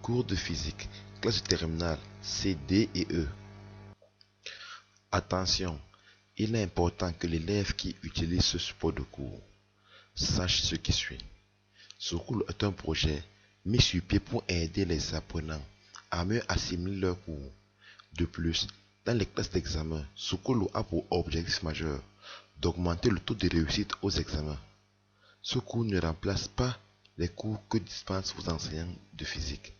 Cours de physique, classe de terminale C, D et E. Attention, il est important que l'élève qui utilise ce support de cours sache ce qui suit. Ce cours est un projet mis sur pied pour aider les apprenants à mieux assimiler leurs cours. De plus, dans les classes d'examen, ce cours a pour objectif majeur d'augmenter le taux de réussite aux examens. Ce cours ne remplace pas les cours que dispensent vos enseignants de physique.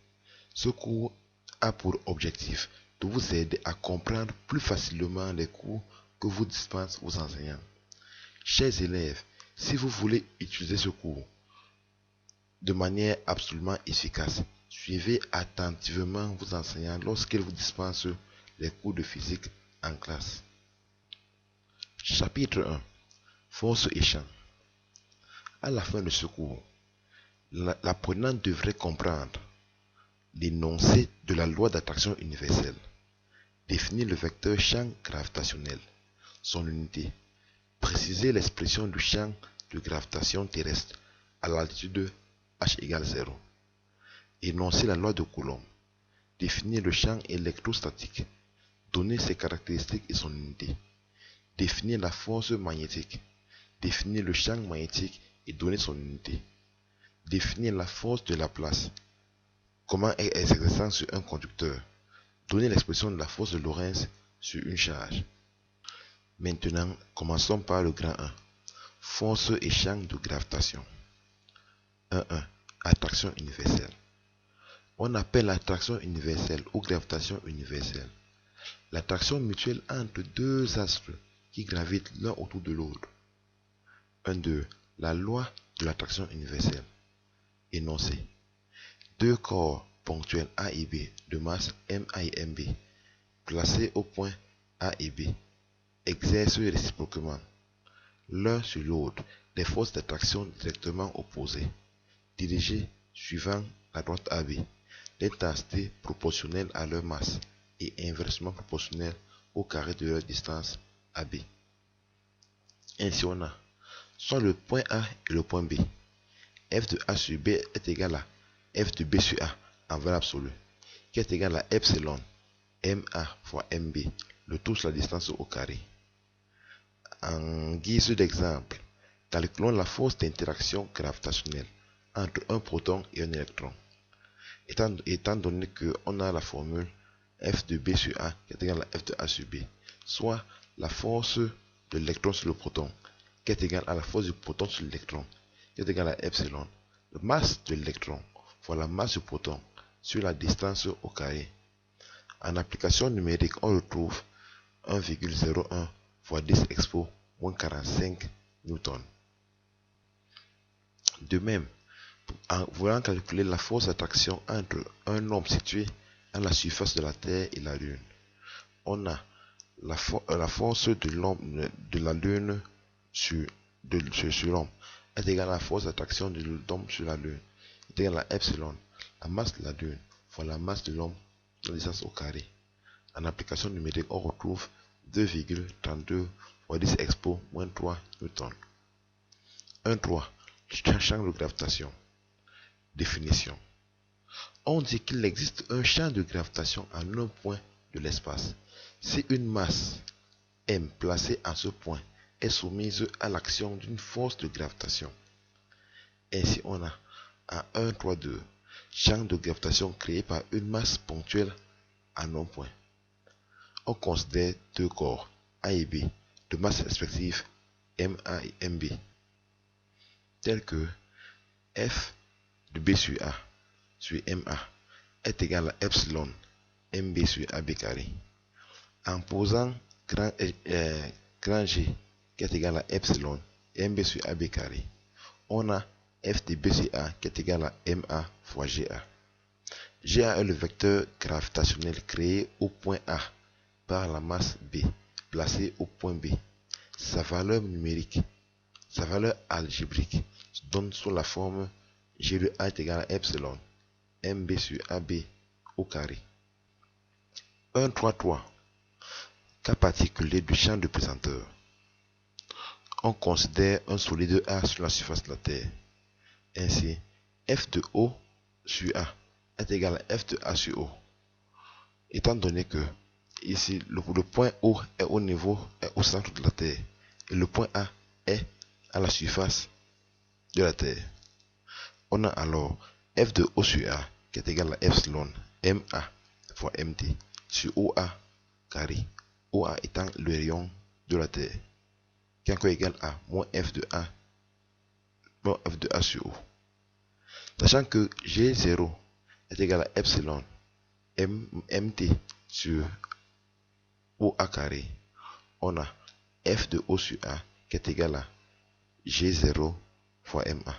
Ce cours a pour objectif de vous aider à comprendre plus facilement les cours que vous dispensent vos enseignants. Chers élèves, si vous voulez utiliser ce cours de manière absolument efficace, suivez attentivement vos enseignants lorsqu'ils vous dispensent les cours de physique en classe. Chapitre 1. Force et champ. À la fin de ce cours, l'apprenant devrait comprendre l'énoncé de la loi d'attraction universelle, définir le vecteur champ gravitationnel, son unité, préciser l'expression du champ de gravitation terrestre à l'altitude h égale 0, énoncer la loi de Coulomb, définir le champ électrostatique, donner ses caractéristiques et son unité, définir la force magnétique, définir le champ magnétique et donner son unité, définir la force de Laplace, comment elle s'exerce sur un conducteur, donner l'expression de la force de Lorentz sur une charge. Maintenant, commençons par le grand 1. Force et champ de gravitation. 1.1. Attraction universelle. On appelle l'attraction universelle ou gravitation universelle l'attraction mutuelle entre deux astres qui gravitent l'un autour de l'autre. 1.2. La loi de l'attraction universelle. Énoncé. Deux corps ponctuels A et B de masse MA et MB placés au point A et B exercent réciproquement l'un sur l'autre des forces d'attraction directement opposées, dirigées suivant la droite AB, d'intensité proportionnelle à leur masse et inversement proportionnelle au carré de leur distance AB. Ainsi on a soit le point A et le point B. F de A sur B est égal à F de B sur A en valeur absolue, qui est égal à epsilon MA fois MB, le tout sur la distance au carré. En guise d'exemple, calculons la force d'interaction gravitationnelle entre un proton et un électron. Étant donné qu'on a la formule F de B sur A qui est égale à F de A sur B, soit la force de l'électron sur le proton qui est égale à la force du proton sur l'électron qui est égale à epsilon, la masse de l'électron fois la masse du proton sur la distance au carré. En application numérique, on retrouve 1,01 fois 10 expo moins 45 newtons. De même, en voulant calculer la force d'attraction entre un homme situé à la surface de la Terre et la Lune, on a la force de la Lune sur l'homme est égale à la force d'attraction de l'homme sur la Lune est égale à epsilon, la masse de la Lune fois la masse de l'homme dans la distance au carré. En application numérique, on retrouve 2,32 fois 10 expo moins 3 newtons. 1.3. Champ de gravitation. Définition. On dit qu'il existe un champ de gravitation à un point de l'espace. Si une masse M placée à ce point est soumise à l'action d'une force de gravitation. Ainsi on a à 1.3.2 champ de gravitation créé par une masse ponctuelle à un point. On considère deux corps A et B de masse respective MA et MB tels que F de B sur A sur MA est égal à epsilon MB sur AB carré. En posant grand G qui est égal à epsilon MB sur AB carré, on a F de B sur A qui est égal à MA fois GA. GA est le vecteur gravitationnel créé au point A par la masse B placée au point B. Sa valeur numérique, sa valeur algébrique se donne sous la forme G de A est égal à epsilon MB sur AB au carré. 1.3.3 Cas particulier du champ de pesanteur. On considère un solide A sur la surface de la Terre. Ainsi, F de O sur A est égal à F de A sur O. Étant donné que ici le point O est au centre de la Terre et le point A est à la surface de la Terre, on a alors F de O sur A qui est égal à epsilon MA fois MT sur OA carré, OA étant le rayon de la Terre, qui est encore égal à moins F de A sur O. Sachant que G0 est égal à epsilon MT sur OA carré, on a F de O sur A qui est égal à G0 fois MA.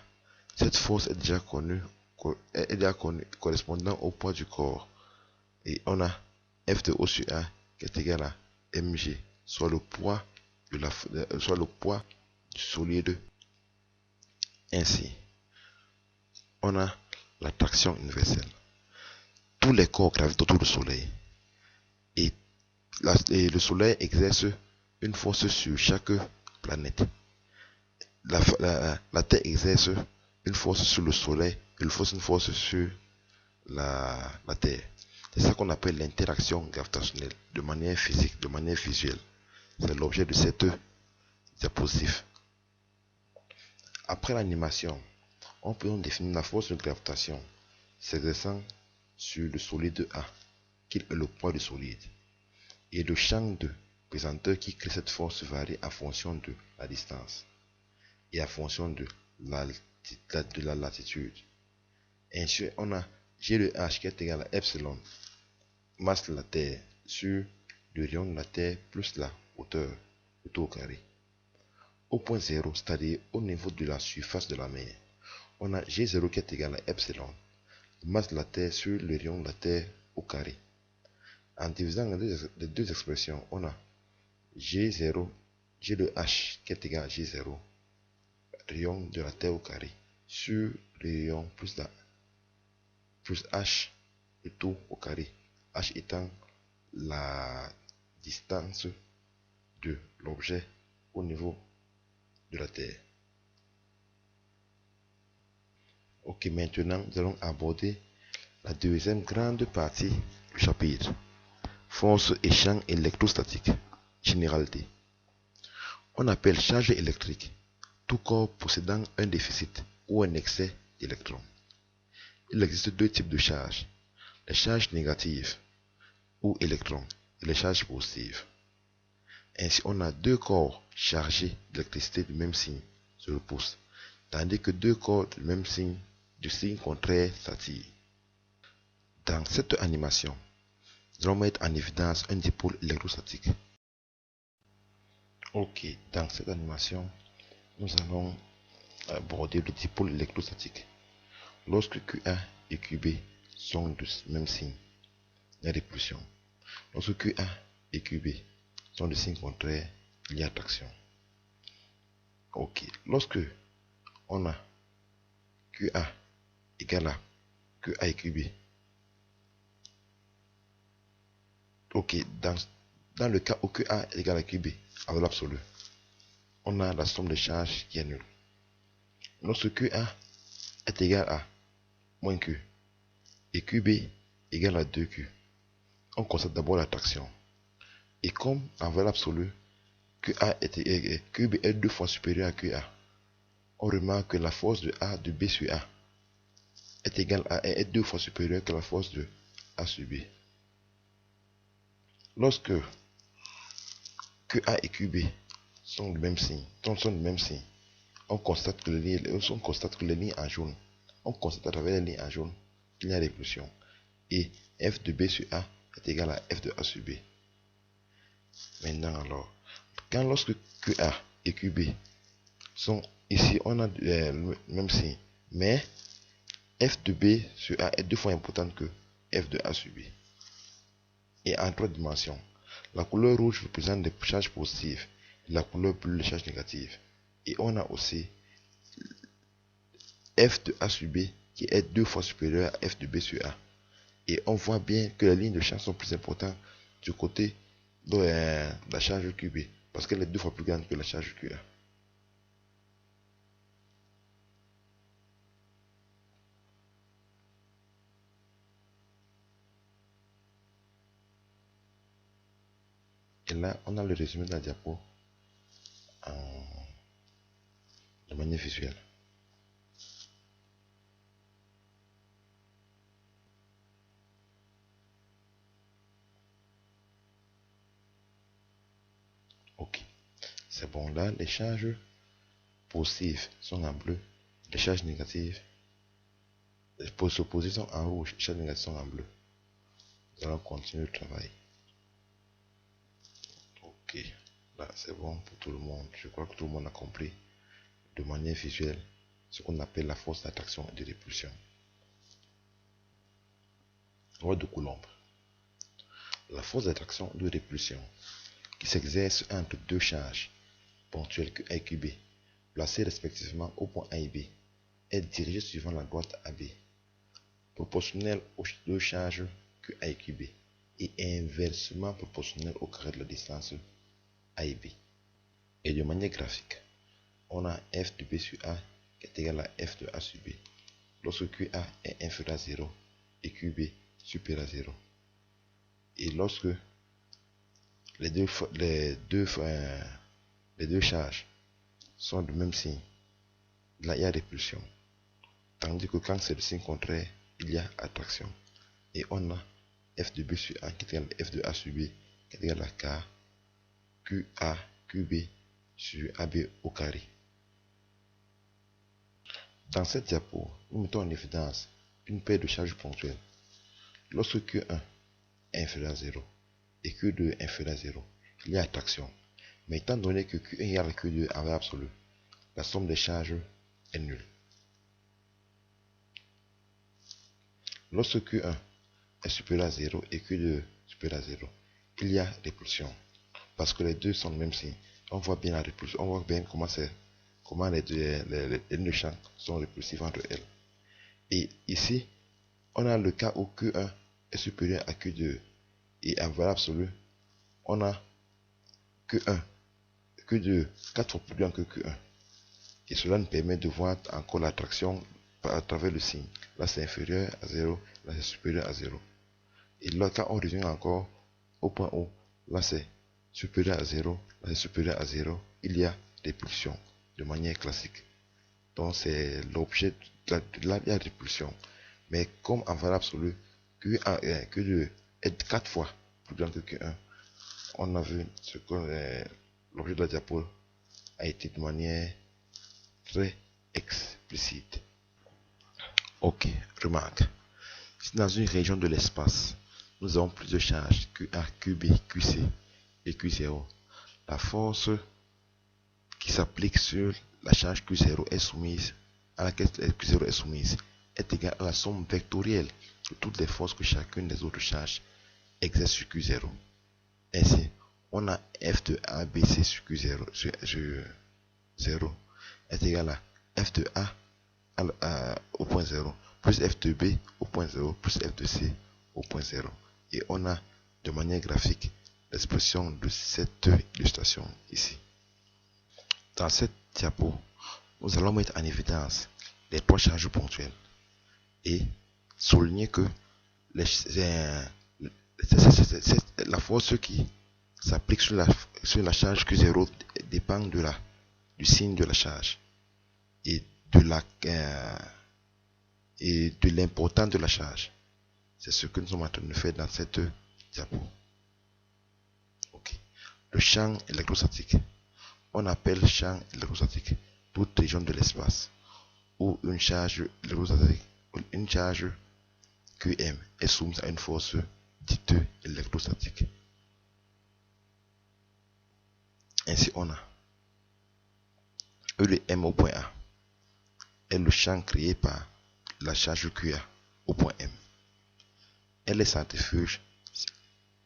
Cette force est déjà connue correspondant au poids du corps. Et on a F de O sur A qui est égal à mg, soit le poids du solide. Ainsi, on a l'attraction universelle. Tous les corps gravitent autour du Soleil. Et le Soleil exerce une force sur chaque planète. La Terre exerce une force sur le Soleil et une force sur la Terre. C'est ça qu'on appelle l'interaction gravitationnelle de manière physique, de manière visuelle. C'est l'objet de cette diapositive. Après l'animation, on peut définir la force de gravitation s'exerçant sur le solide A, qui est le poids du solide. Et le champ de pesanteur qui crée cette force varie en fonction de la distance et en fonction de la latitude. Ainsi, on a G de H qui est égal à epsilon, masse de la Terre, sur le rayon de la Terre plus la hauteur, le tout au carré. Au point 0, c'est-à-dire au niveau de la surface de la mer, on a G0 qui est égal à epsilon, masse de la Terre sur le rayon de la Terre au carré. En divisant les deux expressions, on a G0, G de H qui est égal à G0, rayon de la Terre au carré, sur le rayon plus H, le tout au carré. H étant la distance de l'objet au niveau de la Terre. Ok, maintenant nous allons aborder la deuxième grande partie du chapitre. Force et champ électrostatique. Généralité. On appelle charge électrique tout corps possédant un déficit ou un excès d'électrons. Il existe deux types de charges, les charges négatives ou électrons et les charges positives. Ainsi, on a deux corps chargés d'électricité du même signe se repoussent, tandis que deux corps du même signe, du signe contraire, s'attirent. Dans cette animation, nous allons mettre en évidence un dipôle électrostatique. Ok, dans cette animation, nous allons aborder le dipôle électrostatique. Lorsque QA et QB sont du même signe, il y a répulsion. Lorsque QA et QB sont de signes contraires, il y a attraction. Ok, lorsque on a QA égale à QA et QB, ok, dans le cas où QA est égal à QB, à l'absolu, on a la somme de charges qui est nulle. Lorsque QA est égal à moins Q et QB égale à 2Q, on constate d'abord l'attraction. Et comme en valeur absolue, QB est deux fois supérieur à QA, on remarque que la force de A de B sur A est égale à est deux fois supérieure que la force de A sur B. Lorsque QA et QB sont du même signe, on constate que les lignes en jaune, on constate à travers les lignes en jaune qu'il y a répulsion. Et F de B sur A est égal à F de A sur B. Maintenant alors, lorsque QA et QB sont ici, on a le même signe, mais F de B sur A est deux fois importante que F de A sur B. Et en trois dimensions, la couleur rouge représente les charges positives et la couleur bleue les charges négatives. Et on a aussi F de A sur B qui est deux fois supérieur à F de B sur A. Et on voit bien que les lignes de charge sont plus importantes du côté de la charge QB parce qu'elle est deux fois plus grande que la charge QA. Et là, on a le résumé de la diapo de manière visuelle. Ok, c'est bon. Là, les charges positives sont en bleu, les charges négatives, les positives sont en rouge, les charges négatives sont en bleu. Nous allons continuer le travail. Ok, là c'est bon pour tout le monde. Je crois que tout le monde a compris de manière visuelle ce qu'on appelle la force d'attraction et de répulsion. Loi de Coulomb. La force d'attraction ou de répulsion qui s'exerce entre deux charges ponctuelles QA et QB, placées respectivement au point A et B, est dirigée suivant la droite AB, proportionnelle aux deux charges QA et QB, et inversement proportionnelle au carré de la distance A et B. Et de manière graphique, on a F de B sur A qui est égal à F de A sur B, lorsque QA est inférieur à 0 et QB supérieur à 0. Et lorsque les deux charges sont du même signe, là il y a répulsion. Tandis que quand c'est le signe contraire, il y a attraction. Et on a F de B sur A qui est égal à F de A sur B qui est égal à K QA QB sur AB au carré. Dans cette diapo, nous mettons en évidence une paire de charges ponctuelles. Lorsque Q1 est inférieur à 0 et Q2 est inférieur à 0, il y a attraction. Mais étant donné que Q1 égale à Q2 en valeur absolue, la somme des charges est nulle. Lorsque Q1 est supérieur à 0 et Q2 supérieur à 0, il y a répulsion. Parce que les deux sont le même signe. On voit bien la répulsion. On voit bien comment les deux champs sont répulsifs entre elles. Et ici, on a le cas où Q1 est supérieur à Q2. Et en valeur absolue, on a Q2 4 fois plus grand que Q1. Et cela nous permet de voir encore l'attraction à travers le signe. Là c'est inférieur à 0, là c'est supérieur à 0. Et là quand on revient encore au point O, là c'est supérieur à 0, là c'est supérieur à 0, il y a répulsion de manière classique. Donc c'est l'objet, là il y a répulsion. Mais comme en valeur absolue, Q2 est 4 fois plus grand que Q1, on a vu ce que l'objet de la diapo a été de manière très explicite. Ok, remarque. Si dans une région de l'espace, nous avons plusieurs charges QA, QB, QC et Q0, la force qui s'applique sur la charge Q0 est soumise, à laquelle Q0 est soumise, est égale à la somme vectorielle de toutes les forces que chacune des autres charges exerce sur Q0. Ainsi, on a F de ABC sur Q0 sur 0 est égal à F de A au point 0 plus F de B au point 0 plus F de C au point 0. Et on a de manière graphique l'expression de cette illustration ici. Dans cette diapo, nous allons mettre en évidence les trois charges ponctuelles et souligner que la force qui s'applique sur la charge Q0 dépend du signe de la charge et de l'importance de la charge. C'est ce que nous sommes en train de faire dans cette diapo. Okay. Le champ électrostatique. On appelle champ électrostatique toute région de l'espace où une charge électrostatique, une charge QM est soumise à une force dite électrostatique. Ainsi, on a E de M au point A est le champ créé par la charge QA au point M. Elle est centrifuge,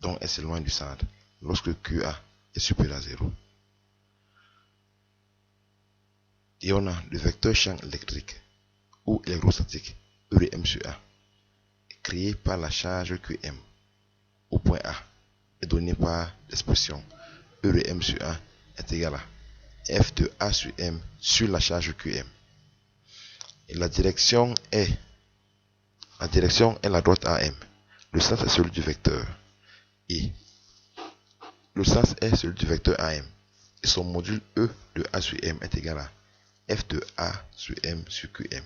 donc elle s'éloigne du centre lorsque QA est supérieur à 0. Et on a le vecteur champ électrique ou électrostatique E de M sur A, créé par la charge QM au point A, est donné par l'expression E de M sur A est égal à F de A sur M sur la charge QM. Et la direction est la droite AM. Le sens est celui du vecteur. Et Le sens est celui du vecteur AM. Et son module E de A sur M est égal à F de A sur M sur QM,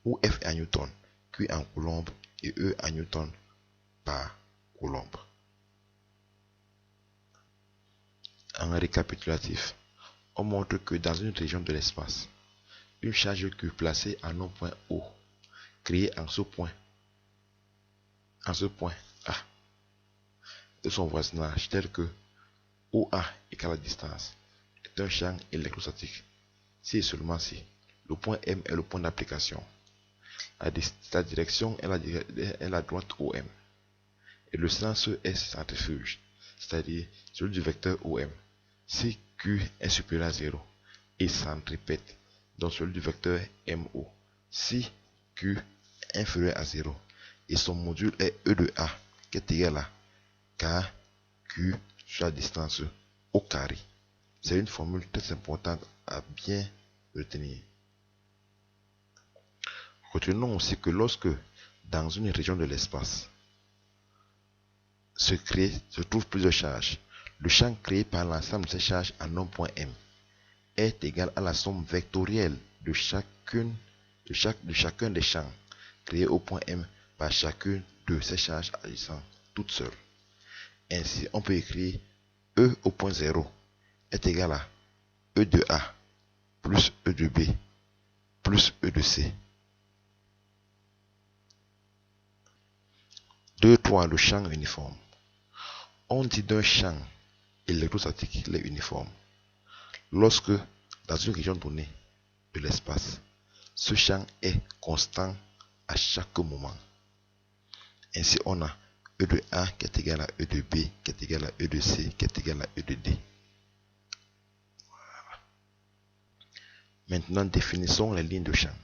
où F est en Newton, Q en coulombe et E en Newton par coulombe. En récapitulatif, on montre que dans une région de l'espace, une charge Q placée en un point O, créée en ce point A de son voisinage, tel que OA égale la distance, est un champ électrostatique. Si et seulement si le point M est le point d'application, sa direction est la droite OM, et le sens est centrifuge, c'est-à-dire celui du vecteur OM. Si Q est supérieur à 0 et centripète, donc celui du vecteur MO. Si Q est inférieur à 0 et son module est E de A, qui est égal à KQ sur la distance au carré. C'est une formule très importante à bien retenir. Retenons aussi que lorsque, dans une région de l'espace, se trouvent plusieurs charges, le champ créé par l'ensemble de ces charges en un point M est égal à la somme vectorielle de chacun des champs créés au point M par chacune de ces charges agissant toutes seules. Ainsi, on peut écrire E au point 0 est égal à E de A plus E de B plus E de C. 2.3. Le champ uniforme. On dit d'un champ électrostatique qu'il est uniforme lorsque, dans une région donnée de l'espace, ce champ est constant à chaque moment. Ainsi, on a E de A qui est égal à E de B, qui est égal à E de C, qui est égal à E de D. Voilà. Maintenant, définissons les lignes de champ.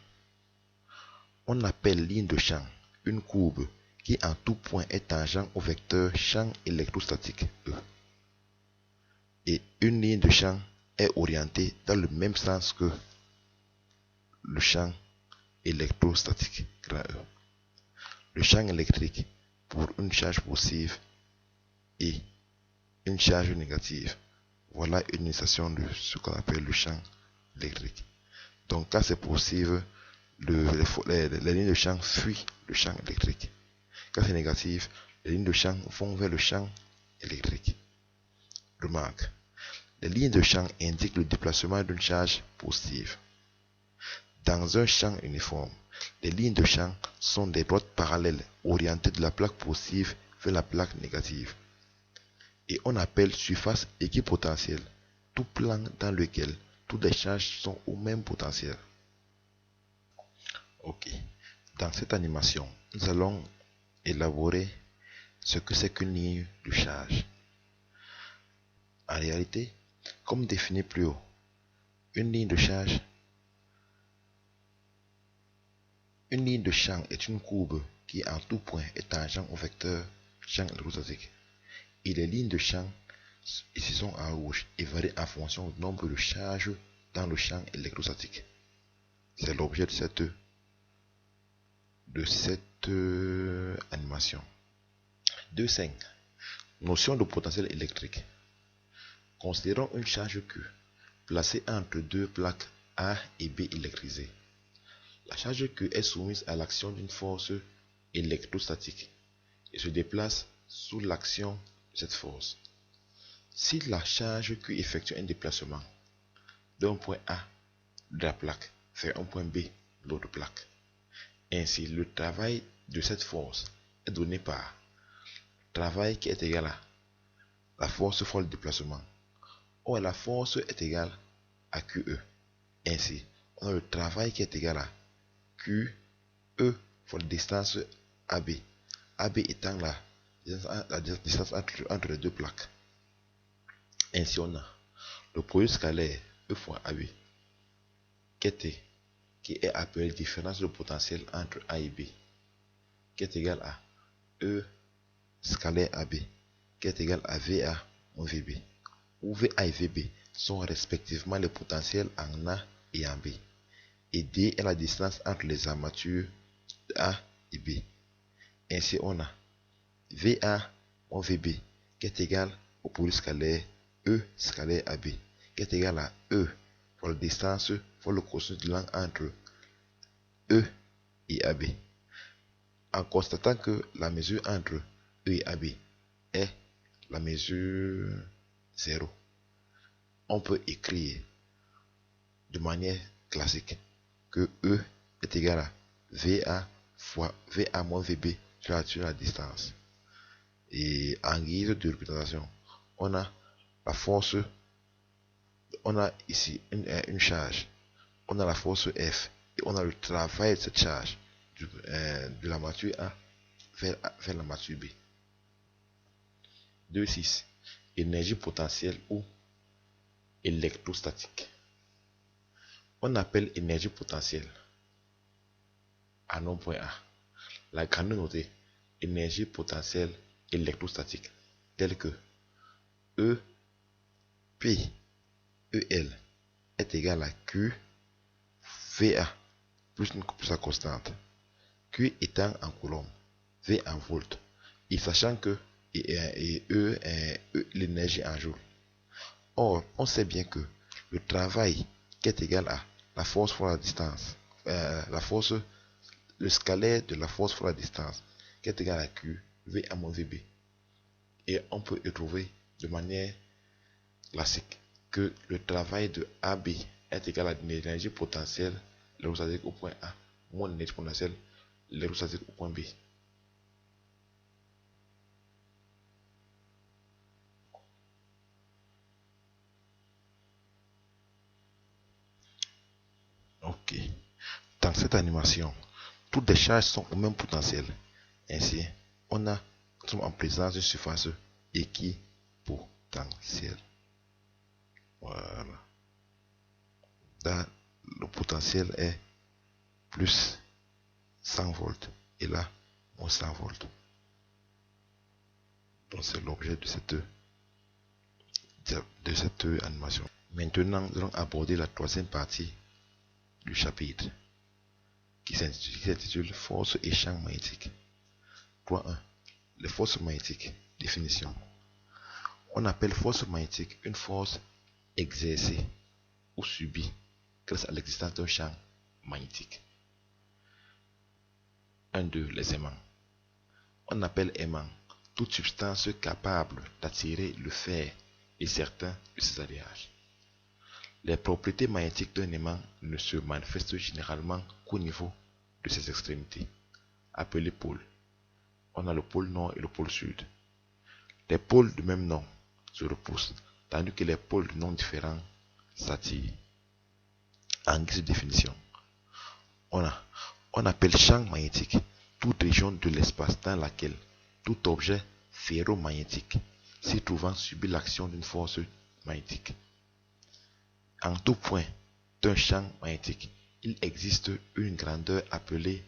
On appelle ligne de champ une courbe qui en tout point est tangent au vecteur champ électrostatique E. Et une ligne de champ est orientée dans le même sens que le champ électrostatique grand E. Le champ électrique pour une charge positive et une charge négative. Voilà une illustration de ce qu'on appelle le champ électrique. Donc quand c'est positif, les lignes de champ fuient le champ électrique. Quand c'est négatif, les lignes de champ vont vers le champ électrique. Remarque, les lignes de champ indiquent le déplacement d'une charge positive. Dans un champ uniforme, les lignes de champ sont des droites parallèles orientées de la plaque positive vers la plaque négative. Et on appelle surface équipotentielle tout plan dans lequel toutes les charges sont au même potentiel. Ok. Dans cette animation, nous allons élaborer ce que c'est qu'une ligne de charge. En réalité, comme défini plus haut, une ligne de charge, une ligne de champ est une courbe qui en tout point est tangent au vecteur champ électrostatique. Et les lignes de champ ici sont en rouge et varient en fonction du nombre de charges dans le champ électrostatique. C'est l'objet de cette animation. 2.5. Notion de potentiel électrique. Considérons une charge Q placée entre deux plaques A et B électrisées. La charge Q est soumise à l'action d'une force électrostatique et se déplace sous l'action de cette force. Si la charge Q effectue un déplacement d'un point A de la plaque vers un point B de l'autre plaque, ainsi le travail de cette force est donné par travail qui est égal à la force fois le déplacement. Or, la force est égale à QE. Ainsi, on a le travail qui est égal à QE fois la distance AB. AB étant la distance entre les deux plaques. Ainsi, on a le produit scalaire E fois AB qui est appelé différence de potentiel entre A et B, qui est égal à E scalaire AB, qui est égal à VA moins VB, où VA et VB sont respectivement les potentiels en A et en B, et D est la distance entre les armatures de A et B. Ainsi, on a VA moins VB qui est égal au produit scalaire E scalaire AB, qui est égal à E pour la distance pour le cosinus de l'angle entre E et AB. En constatant que la mesure entre E et AB est la mesure 0, on peut écrire de manière classique que E est égal à VA fois VA moins VB sur la distance. Et en guise de représentation, on a la force, on a ici une charge, on a la force F et on a le travail de cette charge de la matrice A vers la matrice B. 2.6. Énergie potentielle ou électrostatique. On appelle énergie potentielle à nom point A la grande notée énergie potentielle électrostatique telle que E P EL est égal à Q VA plus sa constante, Q étant en coulomb, V en volts, et sachant que l'énergie en joule. Or, on sait bien que le travail qui est égal à la force fois la distance, le scalaire de la force fois la distance, qui est égal à Q, V à moins VB. Et on peut trouver de manière classique que le travail de AB est égal à l'énergie potentielle l'électrostatique au point A moins l'énergie potentielle l'électrostatique au point B. Ok. Dans cette animation, toutes les charges sont au même potentiel. Ainsi, nous sommes en présence d'une surface équipotentielle. Voilà. Là, le potentiel est plus 100 volts et là, moins 100 volts. Donc, c'est l'objet de cette animation. Maintenant, nous allons aborder la troisième partie du chapitre qui s'intitule Force et champ magnétique. 3.1. Les forces magnétiques. Définition. On appelle force magnétique une force exercée ou subie grâce à l'existence d'un champ magnétique. 1.2. Les aimants. On appelle aimant toute substance capable d'attirer le fer et certains de ses alliages. Les propriétés magnétiques d'un aimant ne se manifestent généralement qu'au niveau de ses extrémités, appelées pôles. On a le pôle nord et le pôle sud. Les pôles de même nom se repoussent, tandis que les pôles de noms différents s'attirent. En guise de définition, on appelle champ magnétique toute région de l'espace dans laquelle tout objet ferromagnétique s'y trouvant subit l'action d'une force magnétique. En tout point d'un champ magnétique, il existe une grandeur appelée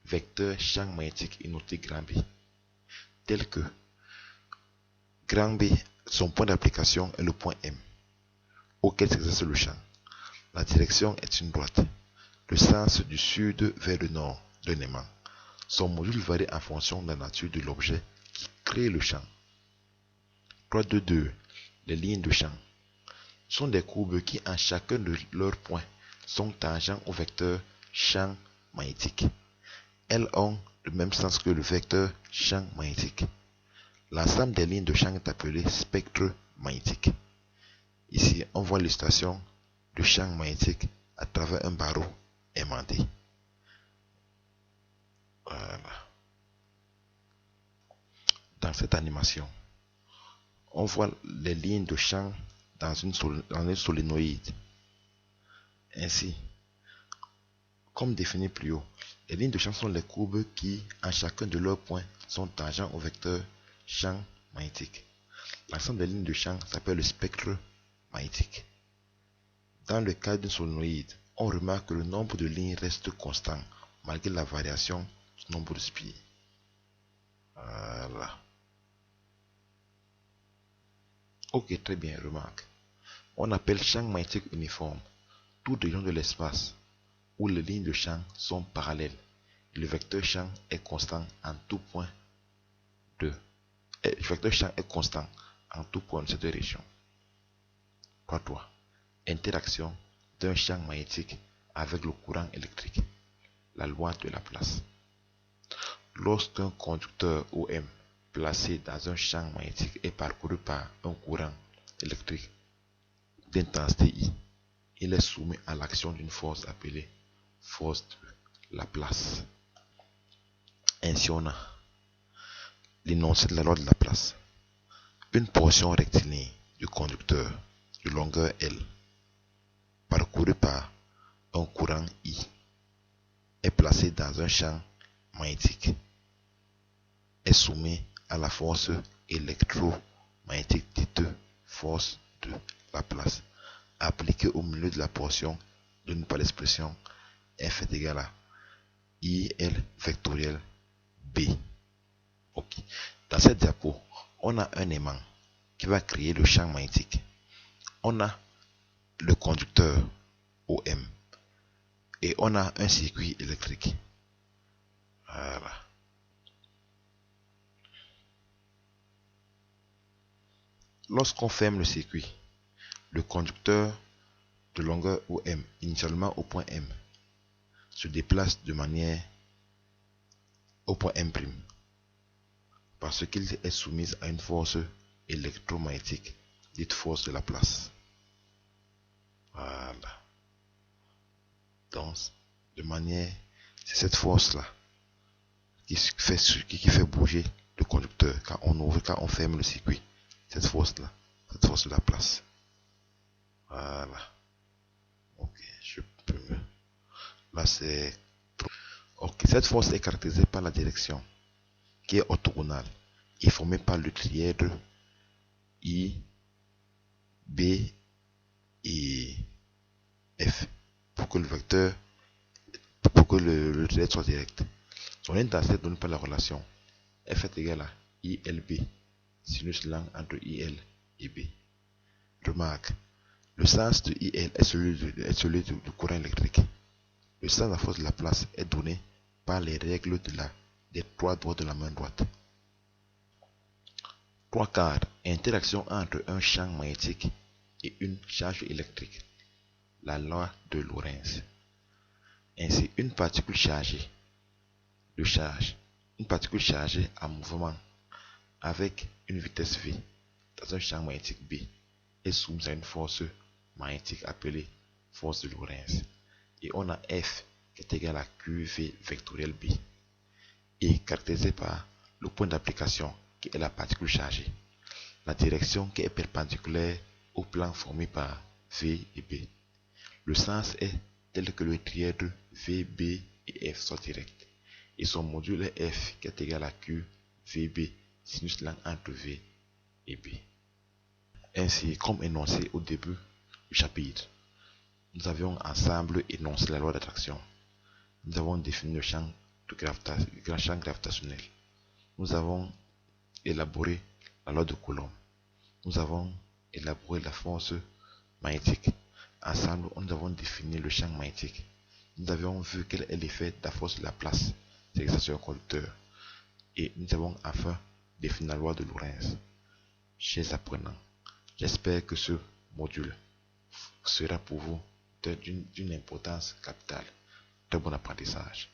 vecteur champ magnétique et notée grand B, tel que grand B, son point d'application est le point M, auquel s'exerce le champ. La direction est une droite, le sens du sud vers le nord d'un aimant. Son module varie en fonction de la nature de l'objet qui crée le champ. 3.2.2. Les lignes de champ sont des courbes qui, en chacun de leurs points, sont tangents au vecteur champ magnétique. Elles ont le même sens que le vecteur champ magnétique. L'ensemble des lignes de champ est appelé spectre magnétique. Ici, on voit l'illustration du champ magnétique à travers un barreau aimanté. Voilà. Dans cette animation, on voit les lignes de champ dans un solénoïde. Ainsi, comme défini plus haut, les lignes de champ sont les courbes qui, en chacun de leurs points, sont tangents au vecteur champ magnétique. L'ensemble des lignes de champ s'appelle le spectre magnétique. Dans le cas d'un solénoïde, on remarque que le nombre de lignes reste constant malgré la variation du nombre de spires. Voilà. Ok, très bien, remarque. On appelle champ magnétique uniforme toute région de l'espace où les lignes de champ sont parallèles et le vecteur champ est constant en tout point le vecteur champ est constant en tout point de cette région. 3.3. Interaction d'un champ magnétique avec le courant électrique. La loi de Laplace. Lorsqu'un conducteur OM placé dans un champ magnétique est parcouru par un courant électrique d'intensité I, il est soumis à l'action d'une force appelée force de Laplace. Ainsi, on a l'énoncé de la loi de Laplace. Une portion rectiligne du conducteur de longueur L, parcourue par un courant I, est placée dans un champ magnétique, est soumise à la force électromagnétique dite force de Laplace, appliquée au milieu de la portion donnée par l'expression F est égal à IL vectoriel B. Ok. Dans cette diapo, on a un aimant qui va créer le champ magnétique. On a le conducteur OM et on a un circuit électrique. Voilà. Lorsqu'on ferme le circuit, le conducteur de longueur OM, initialement au point M, se déplace de manière au point M', parce qu'il est soumis à une force électromagnétique, dite force de Laplace. Voilà. Donc, de manière, c'est cette force-là qui fait bouger le conducteur quand on ouvre, quand on ferme le circuit. Cette force-là, cette force de Laplace. Voilà. Ok, je peux me... Là, c'est... Ok, cette force est caractérisée par la direction qui est orthogonale et formée par le trièdre I, B et F pour que le vecteur, pour que le trièdre soit direct. Son intensité donne par la relation F est égal à ILB, sinus l'angle entre IL et B. Remarque, le sens de IL est celui du courant électrique. Le sens de la force de Laplace est donné par les règles des trois doigts de la main droite. 3/4. Interaction entre un champ magnétique et une charge électrique. La loi de Lorentz. Ainsi, une particule chargée en mouvement avec une vitesse v dans un champ magnétique B est soumise à une force magnétique appelée force de Lorentz. Et on a F qui est égal à QV vectoriel B et caractérisé par le point d'application qui est la particule chargée, la direction qui est perpendiculaire au plan formé par V et B. Le sens est tel que le trièdre VB et F soit direct et son module est F qui est égal à Q VB sinus l'angle entre V et B. Ainsi, comme énoncé au début du chapitre, nous avions ensemble énoncé la loi d'attraction. Nous avons défini le champ gravitationnel. Nous avons élaboré la loi de Coulomb. Nous avons élaboré la force magnétique. Ensemble, nous avons défini le champ magnétique. Nous avions vu quel est l'effet de la force de Laplace sur un conducteur. Et nous avons enfin défini la loi de Lorentz. Chers apprenants, j'espère que ce module sera pour vous d'une importance capitale. Très bon apprentissage.